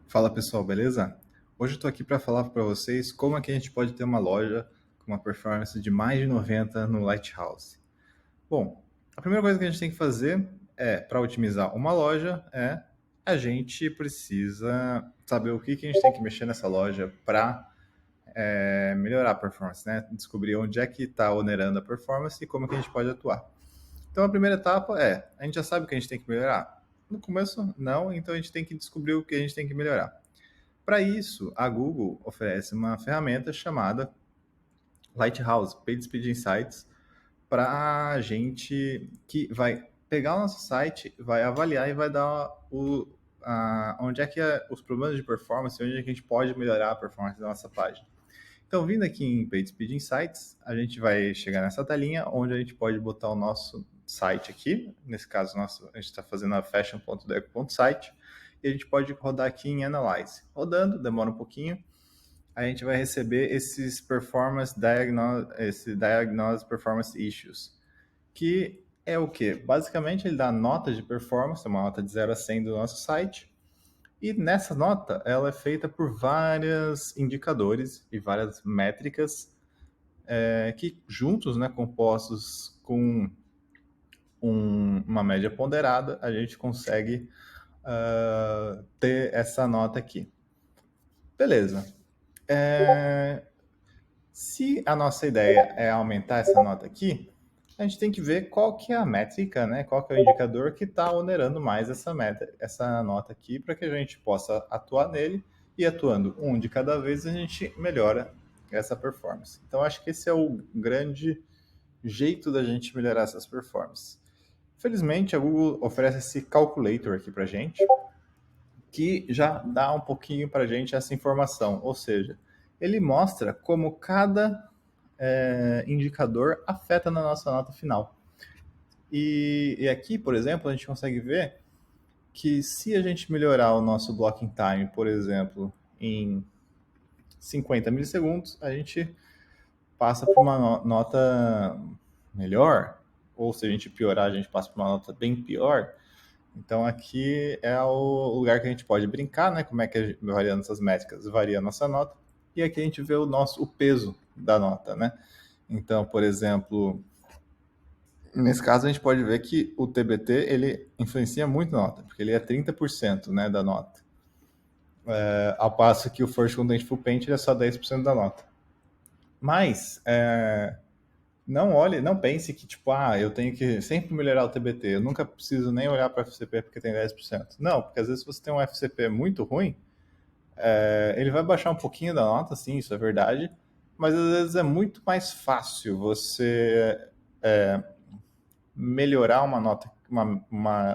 Fala pessoal, beleza? Hoje eu estou aqui para falar para vocês como é que a gente pode ter uma loja com uma performance de mais de 90 no Lighthouse. Bom, a primeira coisa que a gente tem que fazer para otimizar uma loja, a gente precisa saber o que a gente tem que mexer nessa loja para melhorar a performance, né? Descobrir onde é que está onerando a performance e como é que a gente pode atuar. Então a primeira etapa a gente já sabe o que a gente tem que melhorar? No começo, não, então a gente tem que descobrir o que a gente tem que melhorar. Para isso, a Google oferece uma ferramenta chamada Lighthouse PageSpeed Insights para a gente que vai pegar o nosso site, vai avaliar e vai dar onde é que os problemas de performance, onde é que a gente pode melhorar a performance da nossa página. Então, vindo aqui em PageSpeed Insights, a gente vai chegar nessa telinha onde a gente pode botar o nosso site aqui. Nesse caso, a gente está fazendo a fashion.deco.site e a gente pode rodar aqui em Analyze. Rodando, demora um pouquinho, a gente vai receber esse Diagnose Performance Issues, que é o quê? Basicamente, ele dá nota de performance, uma nota de 0 a 100 do nosso site, e nessa nota, ela é feita por vários indicadores e várias métricas que juntos, né, compostos com uma média ponderada, a gente consegue ter essa nota aqui. Beleza. Se a nossa ideia é aumentar essa nota aqui, a gente tem que ver qual que é a métrica, né? Qual que é o indicador que está onerando mais essa nota aqui, para que a gente possa atuar nele e atuando um de cada vez a gente melhora essa performance. Então acho que esse é o grande jeito da gente melhorar essas performances. Felizmente a Google oferece esse calculator aqui para gente, que já dá um pouquinho para a gente essa informação, ou seja, ele mostra como cada indicador afeta na nossa nota final. E aqui, por exemplo, a gente consegue ver que se a gente melhorar o nosso blocking time, por exemplo, em 50 milissegundos, a gente passa por uma nota melhor, ou se a gente piorar, a gente passa por uma nota bem pior. Então aqui é o lugar que a gente pode brincar, né? Como é que variando essas métricas varia a nossa nota. E aqui a gente vê o peso da nota, né? Então, por exemplo, nesse caso a gente pode ver que o TBT ele influencia muito a nota, porque ele é 30%, né, da nota. Ao passo que o First Contentful Paint ele é só 10% da nota. Mas não pense que tipo, eu tenho que sempre melhorar o TBT, eu nunca preciso nem olhar para o FCP porque tem 10%. Não, porque às vezes você tem um FCP muito ruim, ele vai baixar um pouquinho da nota, sim, isso é verdade, mas às vezes é muito mais fácil você melhorar uma nota,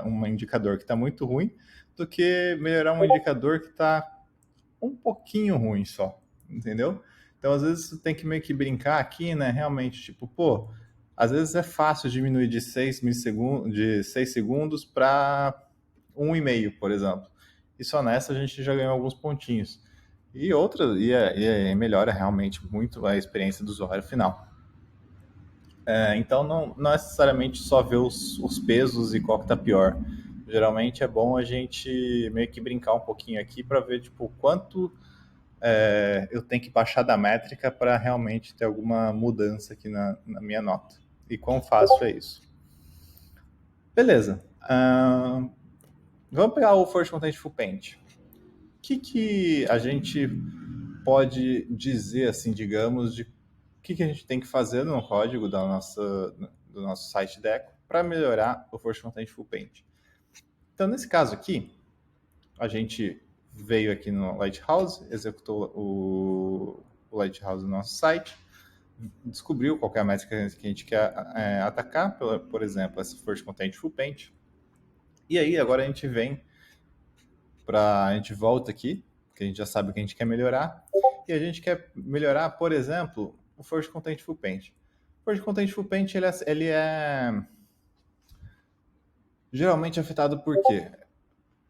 um indicador que está muito ruim, do que melhorar um indicador que está um pouquinho ruim só, entendeu? Então, às vezes, você tem que meio que brincar aqui, né? Realmente, tipo, às vezes é fácil diminuir de 6 segundos para 1,5, por exemplo. E só nessa a gente já ganhou alguns pontinhos. E melhora realmente muito a experiência do usuário final. Então, não é necessariamente só ver os pesos e qual que tá pior. Geralmente é bom a gente meio que brincar um pouquinho aqui para ver tipo quanto eu tenho que baixar da métrica para realmente ter alguma mudança aqui na minha nota. E quão fácil é isso. Beleza. Vamos pegar o First Contentful Paint. O que a gente pode dizer, assim, digamos, de que a gente tem que fazer no código do nosso site Deco para melhorar o First Contentful Paint? Então, nesse caso aqui, a gente veio aqui no Lighthouse, executou o Lighthouse no nosso site, descobriu qual é a métrica que a gente quer atacar, por exemplo, essa First Contentful Paint. E aí, agora a gente a gente volta aqui, que a gente já sabe o que a gente quer melhorar, e a gente quer melhorar, por exemplo, o First Contentful Paint. O First Contentful Paint ele é geralmente afetado por quê?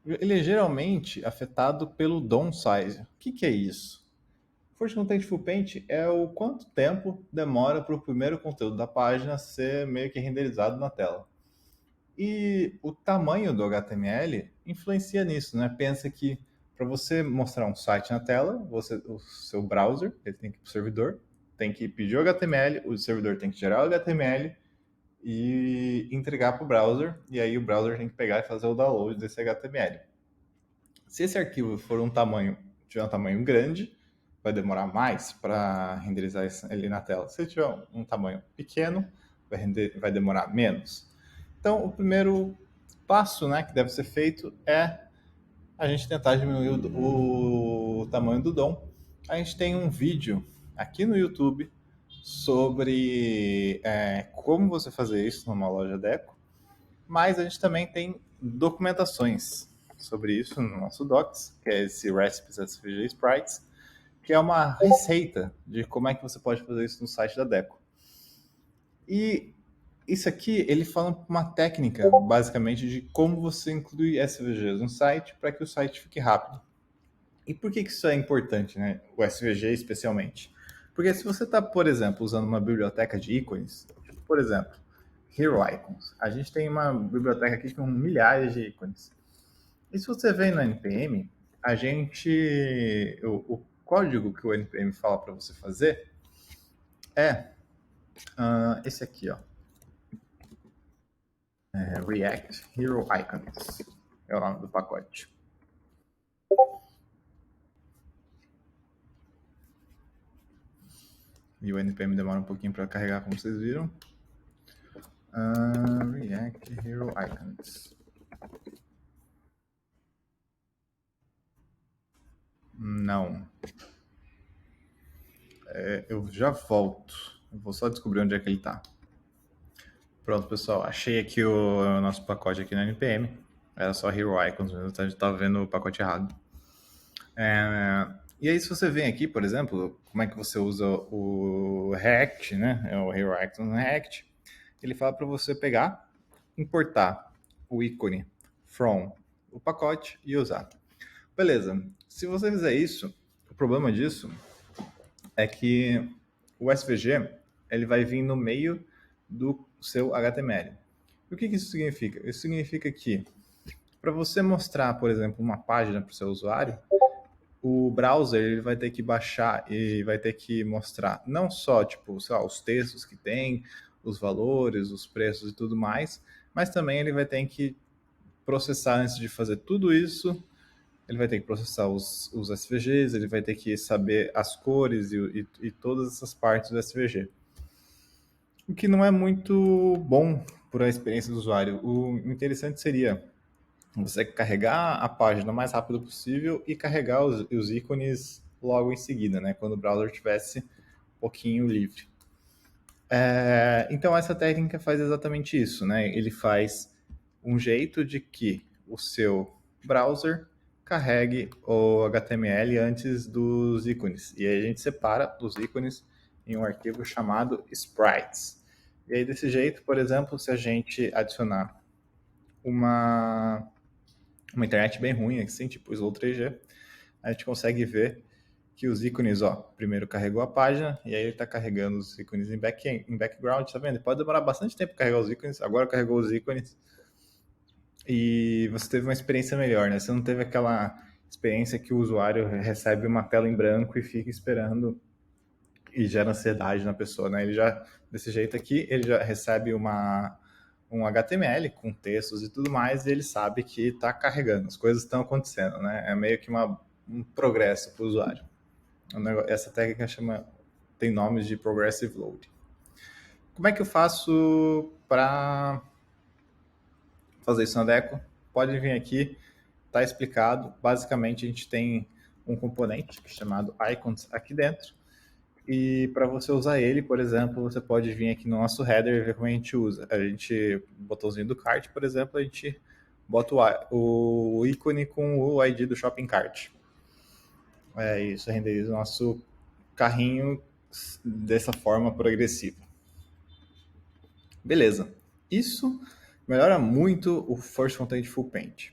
Ele é geralmente afetado pelo DOM size. O que é isso? First Contentful Paint é o quanto tempo demora para o primeiro conteúdo da página ser meio que renderizado na tela. E o tamanho do HTML influencia nisso, né? Pensa que Para você mostrar um site na tela, o seu browser ele tem que ir para o servidor, tem que pedir o HTML, o servidor tem que gerar o HTML e entregar para o browser, e aí o browser tem que pegar e fazer o download desse HTML. Se esse arquivo for tiver um tamanho grande, vai demorar mais para renderizar ele na tela. Se tiver um tamanho pequeno, vai demorar menos. Então, o primeiro passo, né, que deve ser feito é a gente tentar diminuir o tamanho do DOM. A gente tem um vídeo aqui no YouTube sobre como você fazer isso numa loja Deco, mas a gente também tem documentações sobre isso no nosso Docs, que é esse Recipes SVG Sprites, que é uma receita de como é que você pode fazer isso no site da Deco. E isso aqui, ele fala uma técnica, basicamente, de como você inclui SVGs no site para que o site fique rápido. E por que isso é importante, né? O SVG especialmente? Porque se você está, por exemplo, usando uma biblioteca de ícones, tipo, por exemplo, Hero Icons, a gente tem uma biblioteca aqui com milhares de ícones. E se você vem no NPM, o código que o NPM fala para você fazer é esse aqui, ó. React Hero Icons. É o nome do pacote. E o NPM demora um pouquinho para carregar, como vocês viram. React Hero Icons. Não. Eu já volto. Eu vou só descobrir onde é que ele está. Pronto, pessoal. Achei aqui o nosso pacote aqui no NPM. Era só Hero Icons mesmo. A gente estava vendo o pacote errado. E aí, se você vem aqui, por exemplo, como é que você usa o React, né? É o Hero Icons no React. Ele fala para você pegar, importar o ícone from o pacote e usar. Beleza. Se você fizer isso, o problema disso é que o SVG ele vai vir no meio do seu HTML. E o que isso significa? Isso significa que para você mostrar, por exemplo, uma página para o seu usuário, o browser ele vai ter que baixar e vai ter que mostrar não só tipo, sei lá, os textos que tem, os valores, os preços e tudo mais, mas também ele vai ter que processar antes de fazer tudo isso. Ele vai ter que processar os SVGs, ele vai ter que saber as cores e todas essas partes do SVG. O que não é muito bom para a experiência do usuário. O interessante seria você carregar a página o mais rápido possível e carregar os ícones logo em seguida, né? Quando o browser tivesse um pouquinho livre. Então essa técnica faz exatamente isso, né? Ele faz um jeito de que o seu browser carregue o HTML antes dos ícones. E aí a gente separa os ícones em um arquivo chamado sprites. E aí desse jeito, por exemplo, se a gente adicionar uma internet bem ruim, assim, tipo Slow 3G, a gente consegue ver que os ícones, ó, primeiro carregou a página, e aí ele está carregando os ícones em background, tá vendo? Pode demorar bastante tempo para carregar os ícones, agora carregou os ícones, e você teve uma experiência melhor, né? Você não teve aquela experiência que o usuário recebe uma tela em branco e fica esperando e gera ansiedade na pessoa, né? Ele já, desse jeito aqui, ele já recebe um HTML com textos e tudo mais, e ele sabe que está carregando, as coisas estão acontecendo, né? É meio que um progresso para o usuário. Essa técnica tem nomes de Progressive Load. Como é que eu faço para fazer isso na Deco? Pode vir aqui, está explicado. Basicamente, a gente tem um componente chamado Icons aqui dentro. E para você usar ele, por exemplo, você pode vir aqui no nosso header e ver como a gente usa. A gente, botãozinho do cart, por exemplo, a gente bota o ícone com o ID do shopping cart. Isso renderiza o nosso carrinho dessa forma progressiva. Beleza. Isso melhora muito o First Content Full Paint.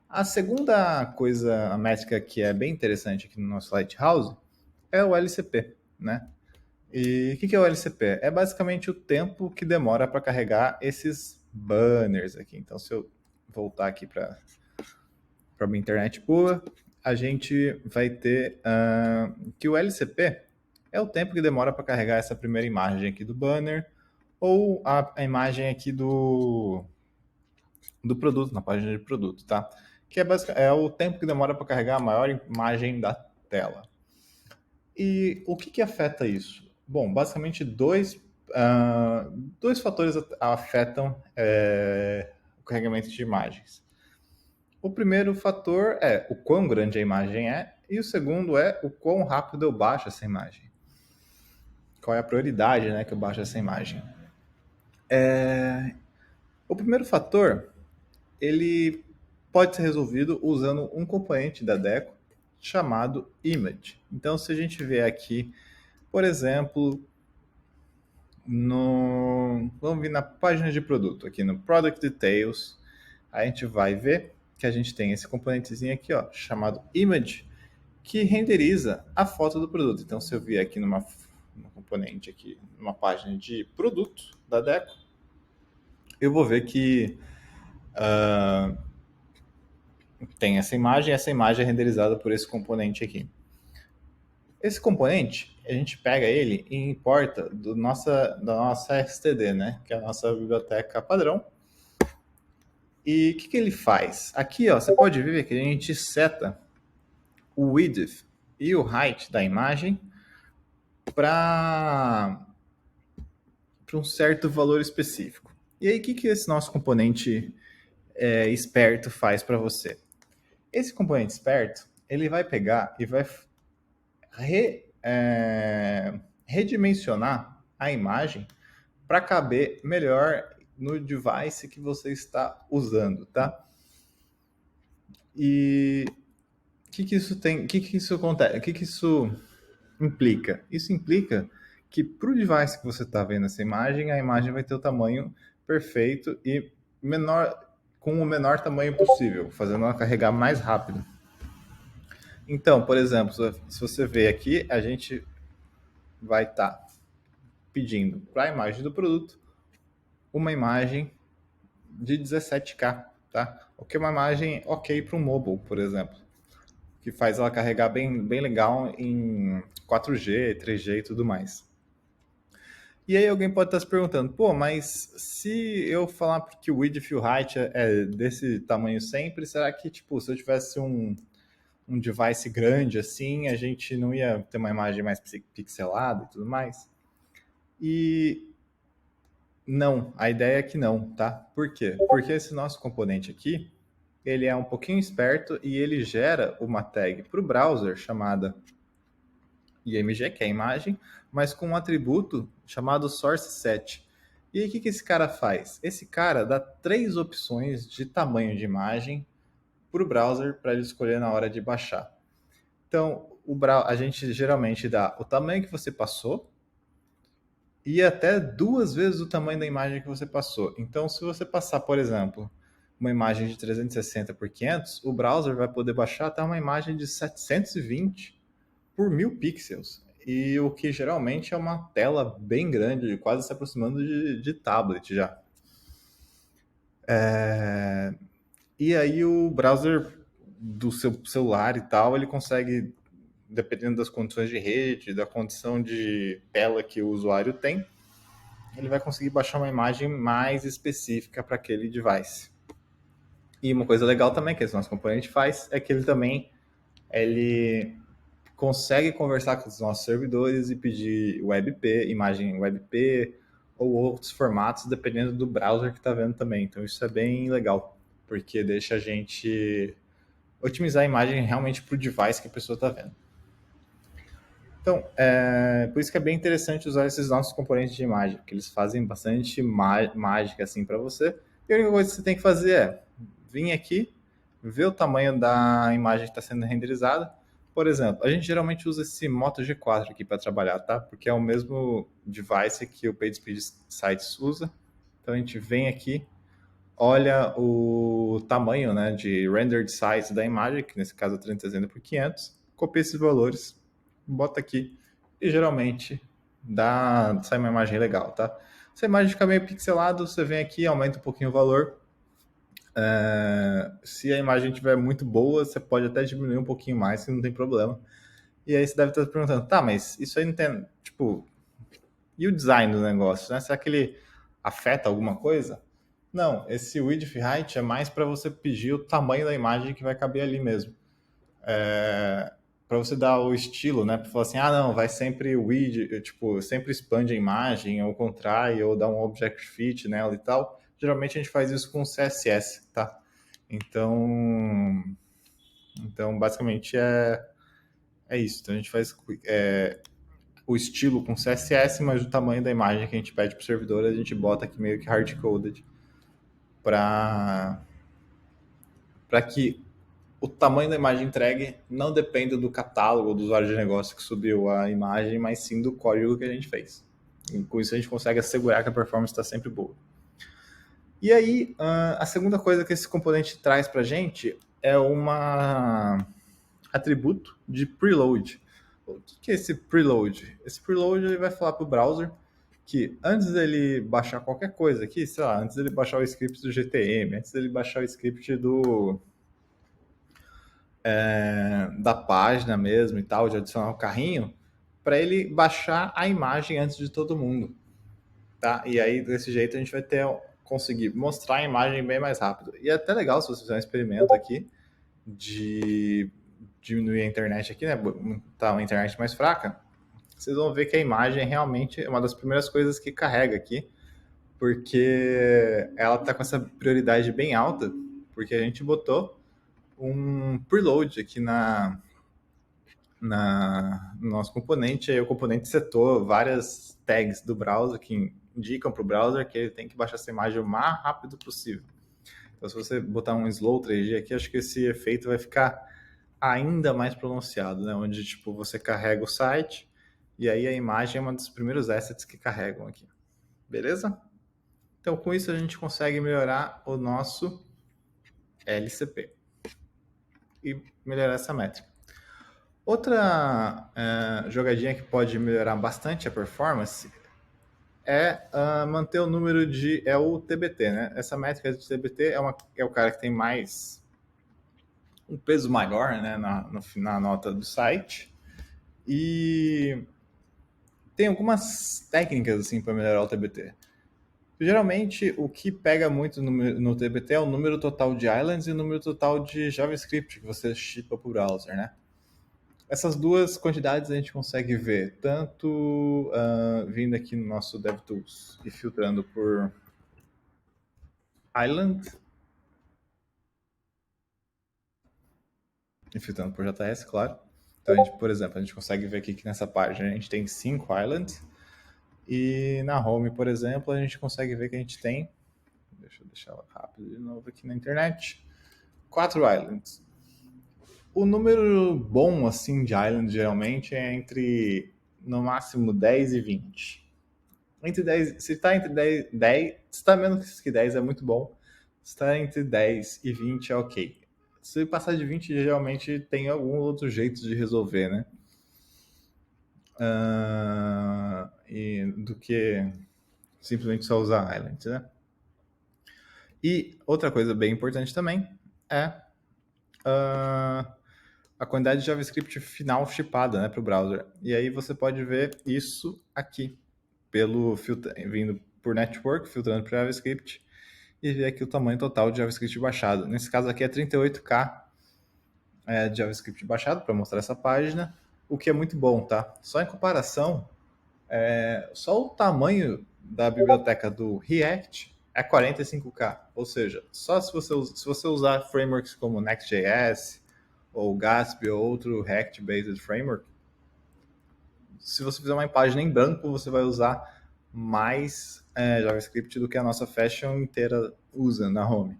A segunda coisa, a métrica que é bem interessante aqui no nosso Lighthouse é o LCP, né? E o que é o LCP? É basicamente o tempo que demora para carregar esses banners aqui. Então, se eu voltar aqui para a minha internet boa, a gente vai ter que o LCP é o tempo que demora para carregar essa primeira imagem aqui do banner ou a imagem aqui do produto, na página de produto, tá? Que é o tempo que demora para carregar a maior imagem da tela. E o que afeta isso? Bom, basicamente dois fatores afetam o carregamento de imagens. O primeiro fator é o quão grande a imagem é, e o segundo é o quão rápido eu baixo essa imagem. Qual é a prioridade, né, que eu baixo essa imagem? O primeiro fator, ele pode ser resolvido usando um componente da Deco chamado Image. Então, se a gente vê aqui, por exemplo, vamos vir na página de produto, aqui no Product Details, a gente vai ver que a gente tem esse componentezinho aqui, ó, chamado Image, que renderiza a foto do produto. Então, se eu vier aqui numa componente aqui, numa página de produto da Deco, eu vou ver que tem essa imagem é renderizada por esse componente aqui. Esse componente, a gente pega ele e importa da nossa STD, né? Que é a nossa biblioteca padrão. E o que ele faz? Aqui, ó, você pode ver que a gente seta o width e o height da imagem para um certo valor específico. E aí, o que esse nosso componente esperto faz para você? Esse componente esperto, ele vai pegar e vai redimensionar a imagem para caber melhor no device que você está usando, tá? E o que isso tem? O que isso acontece? O que isso implica? Isso implica que para o device que você está vendo essa imagem, a imagem vai ter o tamanho perfeito e menor, com o menor tamanho possível, fazendo ela carregar mais rápido. Então, por exemplo, se você ver aqui, a gente vai estar pedindo para a imagem do produto uma imagem de 17K, tá? O que é uma imagem ok para um mobile, por exemplo, que faz ela carregar bem legal em 4G, 3G e tudo mais. E aí alguém pode estar se perguntando, pô, mas se eu falar que o width e o height é desse tamanho sempre, será que, tipo, se eu tivesse um device grande assim, a gente não ia ter uma imagem mais pixelada e tudo mais? E não, a ideia é que não, tá? Por quê? Porque esse nosso componente aqui, ele é um pouquinho esperto e ele gera uma tag para o browser chamada IMG, que é a imagem, mas com um atributo chamado sourceSet. E aí o que esse cara faz? Esse cara dá 3 opções de tamanho de imagem para o browser para ele escolher na hora de baixar. Então, a gente geralmente dá o tamanho que você passou e até 2 vezes o tamanho da imagem que você passou. Então, se você passar, por exemplo, uma imagem de 360 por 500, o browser vai poder baixar até uma imagem de 720 por 1000 pixels. E o que geralmente é uma tela bem grande, quase se aproximando de tablet já. E aí o browser do seu celular e tal, ele consegue, dependendo das condições de rede, da condição de tela que o usuário tem, ele vai conseguir baixar uma imagem mais específica para aquele device. E uma coisa legal também que esse nosso componente faz é que ele consegue conversar com os nossos servidores e pedir WebP, imagem WebP ou outros formatos, dependendo do browser que está vendo também. Então isso é bem legal, porque deixa a gente otimizar a imagem realmente para o device que a pessoa está vendo. Então, por isso que é bem interessante usar esses nossos componentes de imagem, porque eles fazem bastante mágica assim para você. E a única coisa que você tem que fazer é vir aqui, ver o tamanho da imagem que está sendo renderizada. Por exemplo, a gente geralmente usa esse Moto G4 aqui para trabalhar, tá? Porque é o mesmo device que o PageSpeed Sites usa. Então a gente vem aqui, olha o tamanho, né, de rendered size da imagem, que nesse caso é 360 por 500, copia esses valores, bota aqui e geralmente sai uma imagem legal, tá? Se a imagem ficar meio pixelada, você vem aqui, aumenta um pouquinho o valor, Se a imagem estiver muito boa, você pode até diminuir um pouquinho mais, que não tem problema. E aí você deve estar se perguntando, tá, mas isso aí não tem, tipo, e o design do negócio, né? Será que ele afeta alguma coisa? Não, esse width height é mais para você pedir o tamanho da imagem que vai caber ali mesmo. Para você dar o estilo, né? Para falar assim, ah, não, vai sempre width, tipo, sempre expande a imagem, ou contrai, ou dá um object fit nela e tal. Geralmente a gente faz isso com CSS, tá? Então basicamente é isso. Então a gente faz o estilo com CSS, mas o tamanho da imagem que a gente pede para o servidor, a gente bota aqui meio que hard-coded para que o tamanho da imagem entregue não dependa do catálogo do usuário de negócio que subiu a imagem, mas sim do código que a gente fez. E com isso a gente consegue assegurar que a performance está sempre boa. E aí, a segunda coisa que esse componente traz para a gente é uma atributo de preload. O que é esse preload? Esse preload ele vai falar para o browser que antes dele baixar qualquer coisa aqui, sei lá, antes dele baixar o script do GTM, antes dele baixar o script da página mesmo e tal, de adicionar o carrinho, para ele baixar a imagem antes de todo mundo, tá? E aí, desse jeito, a gente vai conseguir mostrar a imagem bem mais rápido. E é até legal se você fizer um experimento aqui de diminuir a internet aqui, né? Tá uma internet mais fraca. Vocês vão ver que a imagem realmente é uma das primeiras coisas que carrega aqui, porque ela tá com essa prioridade bem alta, porque a gente botou um preload aqui no nosso componente, aí o componente setou várias tags do browser que indicam para o browser que ele tem que baixar essa imagem o mais rápido possível. Então, se você botar um slow 3G aqui, acho que esse efeito vai ficar ainda mais pronunciado, né? Onde tipo você carrega o site e aí a imagem é uma dos primeiros assets que carregam aqui. Beleza? Então, com isso a gente consegue melhorar o nosso LCP e melhorar essa métrica. Outra jogadinha que pode melhorar bastante a performance é manter o número de... é o TBT, né? Essa métrica de TBT é o cara que tem mais... um peso maior, né, na nota do site. E tem algumas técnicas assim para melhorar o TBT. Geralmente, o que pega muito no TBT é o número total de islands e o número total de JavaScript que você shippa para o browser, né? Essas duas quantidades a gente consegue ver tanto vindo aqui no nosso DevTools e filtrando por island e filtrando por JS, claro. Então, a gente, por exemplo, a gente consegue ver aqui que nessa página a gente tem 5 islands e na home, por exemplo, a gente consegue ver que a gente tem, deixa eu deixar rápido de novo aqui na internet, 4 islands. O número bom assim de island geralmente é entre no máximo 10 e 20. Entre 10, se está entre 10, se está menos que 10 é muito bom. Se está entre 10 e 20 é ok. Se passar de 20, geralmente tem algum outro jeito de resolver, né? Do que simplesmente só usar islands, né? E outra coisa bem importante também é a quantidade de JavaScript final shipada, né, para o browser. E aí você pode ver isso aqui, vindo por network, filtrando para JavaScript, e ver aqui o tamanho total de JavaScript baixado. Nesse caso aqui é 38K de JavaScript baixado, para mostrar essa página, o que é muito bom, tá? Só em comparação, só o tamanho da biblioteca do React é 45K. Ou seja, só se você usar frameworks como Next.js, ou Gatsby, ou outro React-based framework, se você fizer uma página em branco, você vai usar mais JavaScript do que a nossa fashion inteira usa na home.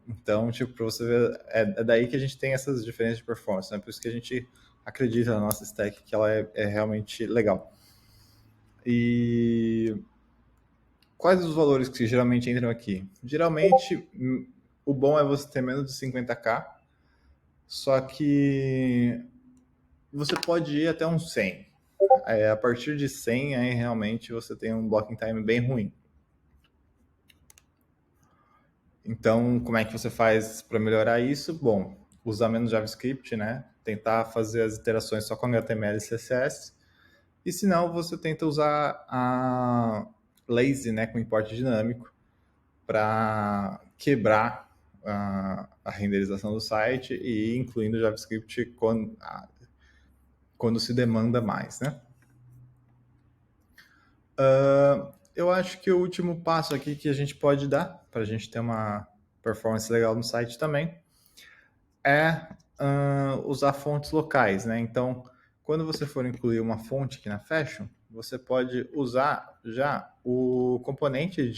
Então, tipo, para você ver, é daí que a gente tem essas diferenças de performance, né? Por isso que a gente acredita na nossa stack, que ela é realmente legal. E quais os valores que geralmente entram aqui? Geralmente, o bom é você ter menos de 50K, só que você pode ir até uns 100. A partir de 100, aí realmente você tem um blocking time bem ruim. Então, como é que você faz para melhorar isso? Bom, usar menos JavaScript, né? Tentar fazer as iterações só com HTML e CSS. E se não, você tenta usar a lazy, né, com import dinâmico, para quebrar a renderização do site e incluindo JavaScript quando se demanda mais, né? Eu acho que o último passo aqui que a gente pode dar para a gente ter uma performance legal no site também é usar fontes locais, né? Então, quando você for incluir uma fonte aqui na Fashion, você pode usar já o componente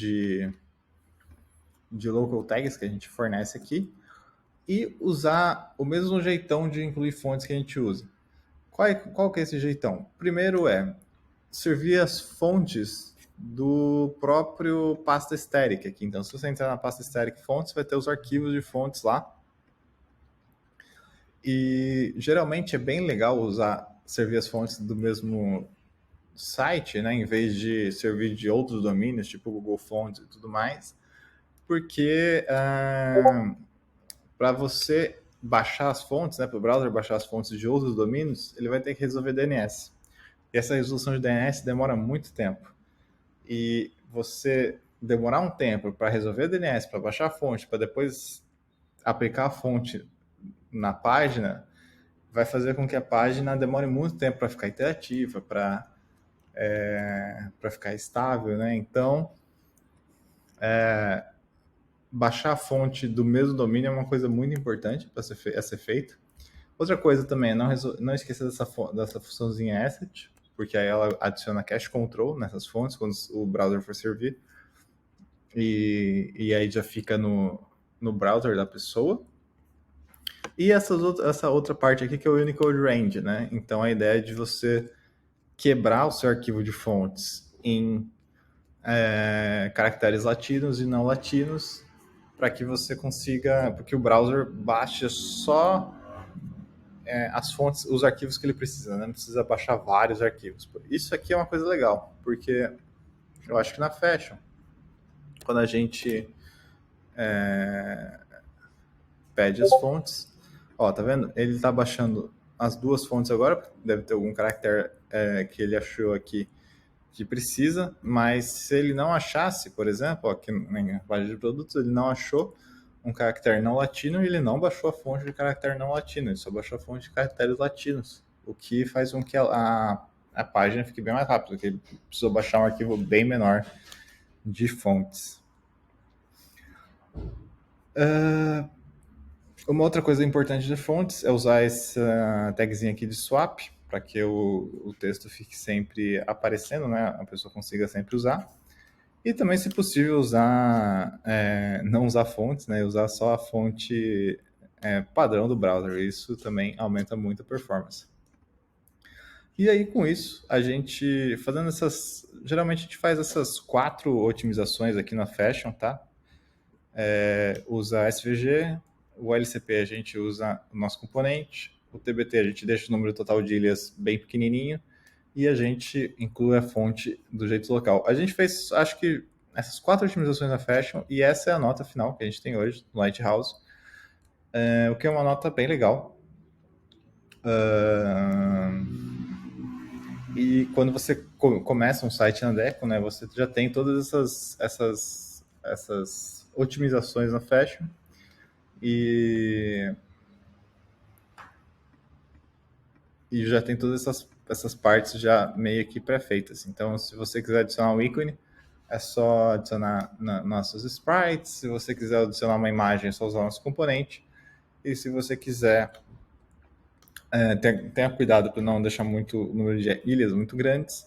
de local tags que a gente fornece aqui e usar o mesmo jeitão de incluir fontes que a gente usa. Qual que é esse jeitão? Primeiro é servir as fontes do próprio pasta static aqui. Então, se você entrar na pasta static fontes, vai ter os arquivos de fontes lá. E geralmente é bem legal servir as fontes do mesmo site, né, em vez de servir de outros domínios, tipo Google Fonts e tudo mais, porque para você baixar as fontes, né, para o browser baixar as fontes de outros domínios, ele vai ter que resolver DNS. E essa resolução de DNS demora muito tempo. E você demorar um tempo para resolver o DNS, para baixar a fonte, para depois aplicar a fonte na página, vai fazer com que a página demore muito tempo para ficar interativa, para ficar estável, né? Então, baixar a fonte do mesmo domínio é uma coisa muito importante para ser feito. Outra coisa também é não esquecer dessa funçãozinha asset, porque aí ela adiciona cache control nessas fontes quando o browser for servir. E aí já fica no browser da pessoa. E essa outra parte aqui que é o Unicode Range, né? Então a ideia é de você quebrar o seu arquivo de fontes em caracteres latinos e não latinos, para que você consiga, porque o browser baixa só as fontes, os arquivos que ele precisa, né? Não precisa baixar vários arquivos. Isso aqui é uma coisa legal, porque eu acho que na Fashion, quando a gente pede as fontes, ó, tá vendo? Ele está baixando as duas fontes agora, deve ter algum caractere que ele achou aqui que precisa, mas se ele não achasse, por exemplo, aqui na página de produtos, ele não achou um caractere não latino e ele não baixou a fonte de caractere não latino, ele só baixou a fonte de caracteres latinos, o que faz com que a página fique bem mais rápida, porque ele precisou baixar um arquivo bem menor de fontes. Uma outra coisa importante de fontes é usar essa tagzinha aqui de swap, para que o texto fique sempre aparecendo, né? A pessoa consiga sempre usar. E também, se possível, não usar fontes, né? Usar só a fonte padrão do browser. Isso também aumenta muito a performance. E aí, com isso, a gente fazendo geralmente a gente faz essas 4 otimizações aqui na Fashion, tá? Usa SVG, o LCP a gente usa o nosso componente, o TBT a gente deixa o número total de ilhas bem pequenininho e a gente inclui a fonte do jeito local. A gente fez, acho que, essas 4 otimizações na Fashion e essa é a nota final que a gente tem hoje no Lighthouse, o que é uma nota bem legal. E quando você começa um site na Deco, né, você já tem todas essas otimizações na Fashion e já tem todas essas partes já meio que pré-feitas. Então, se você quiser adicionar um ícone, é só adicionar nossos sprites. Se você quiser adicionar uma imagem, é só usar nosso componente. E se você quiser, tenha cuidado para não deixar muito número de ilhas muito grandes.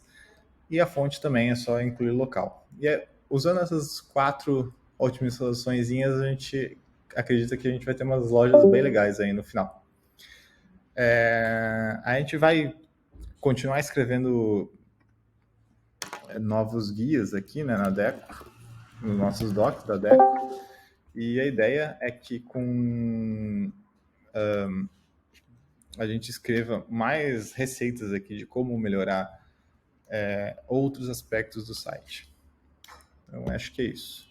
E a fonte também é só incluir local. E usando essas 4 otimizações, a gente acredita que a gente vai ter umas lojas bem legais aí no final. A gente vai continuar escrevendo novos guias aqui, né, na Deco, nos nossos docs da Deco. E a ideia é que com a gente escreva mais receitas aqui de como melhorar outros aspectos do site. Então, acho que é isso.